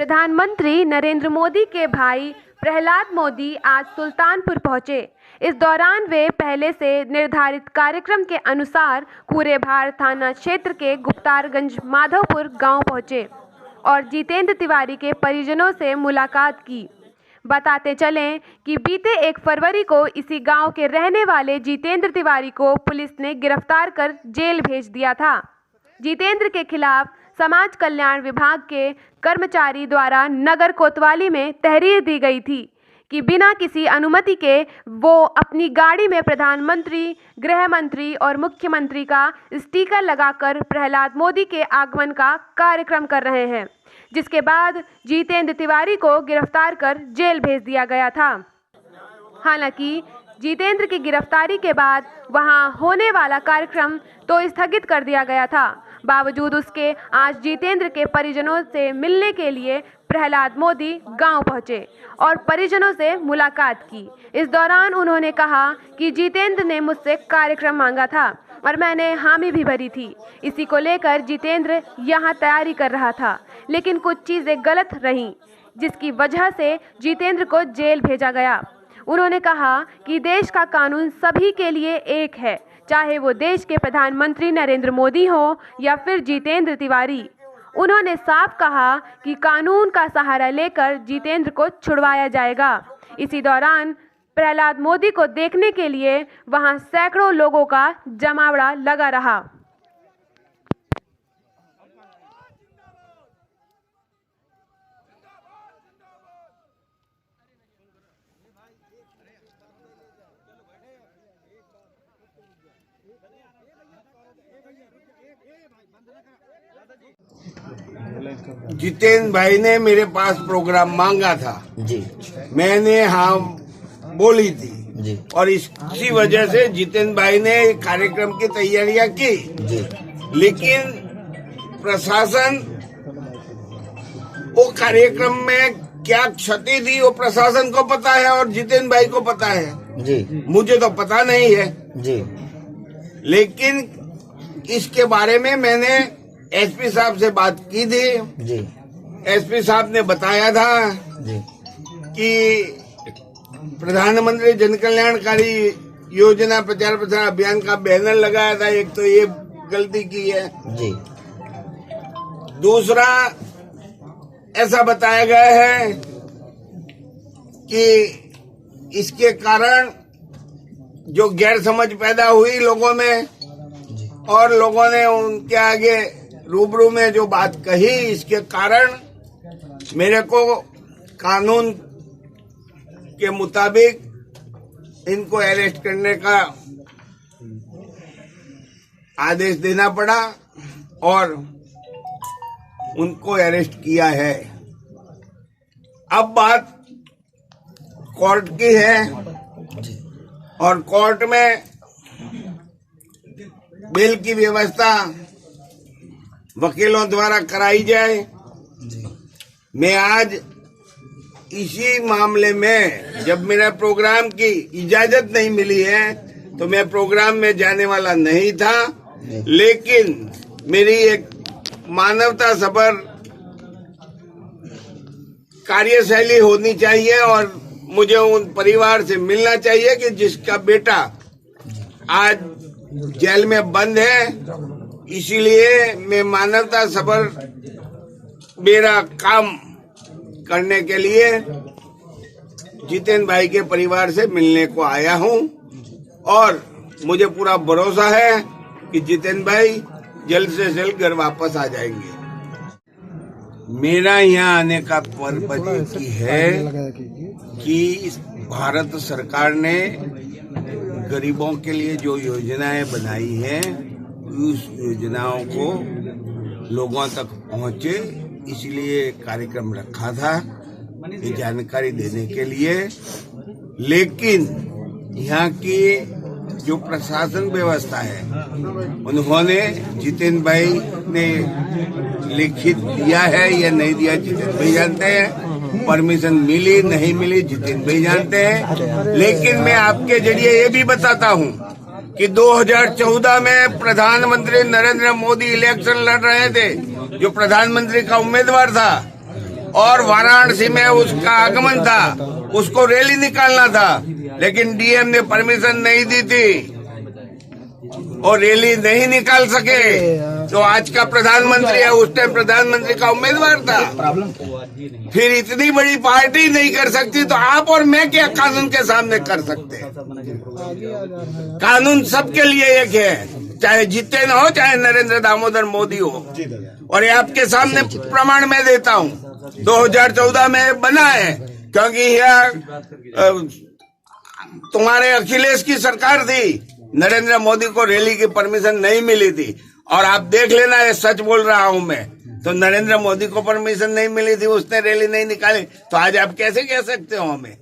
प्रधानमंत्री नरेंद्र मोदी के भाई प्रहलाद मोदी आज सुल्तानपुर पहुंचे। इस दौरान वे पहले से निर्धारित कार्यक्रम के अनुसार कूरेभार थाना क्षेत्र के गुप्तारगंज माधवपुर गांव पहुंचे और जितेंद्र तिवारी के परिजनों से मुलाकात की। बताते चलें कि बीते 1 फरवरी को इसी गांव के रहने वाले जितेंद्र तिवारी को पुलिस ने गिरफ्तार कर जेल भेज दिया था। जितेंद्र के खिलाफ समाज कल्याण विभाग के कर्मचारी द्वारा नगर कोतवाली में तहरीर दी गई थी कि बिना किसी अनुमति के वो अपनी गाड़ी में प्रधानमंत्री, गृह मंत्री और मुख्यमंत्री का स्टिकर लगाकर प्रहलाद मोदी के आगमन का कार्यक्रम कर रहे हैं, जिसके बाद जितेंद्र तिवारी को गिरफ्तार कर जेल भेज दिया गया था। हालांकि जितेंद्र की गिरफ्तारी के बाद वहां होने वाला कार्यक्रम तो स्थगित कर दिया गया था। बावजूद उसके आज जितेंद्र के परिजनों से मिलने के लिए प्रहलाद मोदी गांव पहुंचे और परिजनों से मुलाकात की। इस दौरान उन्होंने कहा कि जितेंद्र ने मुझसे कार्यक्रम मांगा था और मैंने हामी भी भरी थी। इसी को लेकर जितेंद्र यहां तैयारी कर रहा था, लेकिन कुछ चीज़ें गलत रहीं, जिसकी वजह से जितेंद्र को जेल भेजा गया। उन्होंने कहा कि देश का कानून सभी के लिए एक है, चाहे वो देश के प्रधानमंत्री नरेंद्र मोदी हो या फिर जितेंद्र तिवारी। उन्होंने साफ कहा कि कानून का सहारा लेकर जितेंद्र को छुड़वाया जाएगा। इसी दौरान प्रहलाद मोदी को देखने के लिए वहां सैकड़ों लोगों का जमावड़ा लगा रहा। जितेंद्र भाई ने मेरे पास प्रोग्राम मांगा था जी, मैंने हाँ बोली थी जी, और इसी वजह से जितेंद्र भाई ने कार्यक्रम की तैयारियां की जी, लेकिन प्रशासन वो कार्यक्रम में क्या क्षति थी वो प्रशासन को पता है और जितेंद्र भाई को पता है जी, मुझे तो पता नहीं है। जी, लेकिन इसके बारे में मैंने एसपी साहब से बात की थी। जी, एसपी साहब ने बताया था जी, कि प्रधानमंत्री जन कल्याणकारी योजना प्रचार प्रसार अभियान का बैनर लगाया था। एक तो ये गलती की है। जी, दूसरा ऐसा बताया गया है कि इसके कारण जो गैर समझ पैदा हुई लोगों में और लोगों ने उनके आगे रूबरू में जो बात कही, इसके कारण मेरे को कानून के मुताबिक इनको अरेस्ट करने का आदेश देना पड़ा और उनको अरेस्ट किया है। अब बात कोर्ट की है और कोर्ट में बेल की व्यवस्था वकीलों द्वारा कराई जाए। मैं आज इसी मामले में, जब मेरा प्रोग्राम की इजाजत नहीं मिली है तो मैं प्रोग्राम में जाने वाला नहीं था, लेकिन मेरी एक मानवता सभर कार्यशैली होनी चाहिए और मुझे उन परिवार से मिलना चाहिए कि जिसका बेटा आज जेल में बंद है। इसीलिए मैं मानवता सभर मेरा काम करने के लिए जितेंद्र भाई के परिवार से मिलने को आया हूं और मुझे पूरा भरोसा है कि जितेंद्र भाई जल्द से जल्द घर वापस आ जाएंगे। मेरा यहाँ आने का पर्पज है कि भारत सरकार ने गरीबों के लिए जो योजनाएं बनाई हैं उस योजनाओं को लोगों तक पहुंचे, इसलिए कार्यक्रम रखा था ये जानकारी देने के लिए। लेकिन यहाँ की जो प्रशासन व्यवस्था है उन्होंने जितेंद्र भाई ने लिखित दिया है या नहीं दिया जितेंद्र भाई जानते हैं, परमिशन मिली नहीं मिली जितेंद्र भाई जानते हैं। लेकिन मैं आपके जरिए ये भी बताता हूँ कि 2014 में प्रधानमंत्री नरेंद्र मोदी इलेक्शन लड़ रहे थे, जो प्रधानमंत्री का उम्मीदवार था और वाराणसी में उसका आगमन था, उसको रैली निकालना था, लेकिन डीएम ने परमिशन नहीं दी थी और रैली नहीं निकाल सके। तो आज का प्रधानमंत्री है, उस टाइम प्रधानमंत्री का उम्मीदवार था। फिर इतनी बड़ी पार्टी नहीं कर सकती तो आप और मैं क्या कानून के सामने कर सकते हैं? कानून सबके लिए एक है, चाहे जीते ना हो, चाहे नरेंद्र दामोदर मोदी हो। और ये आपके सामने प्रमाण मैं देता हूँ, 2014 में बना है, क्योंकि यह तुम्हारे अखिलेश की सरकार थी, नरेंद्र मोदी को रैली की परमिशन नहीं मिली थी। और आप देख लेना, ये सच बोल रहा हूं मैं, तो नरेंद्र मोदी को परमिशन नहीं मिली थी, उसने रैली नहीं निकाली, तो आज आप कैसे कह सकते हो हमें?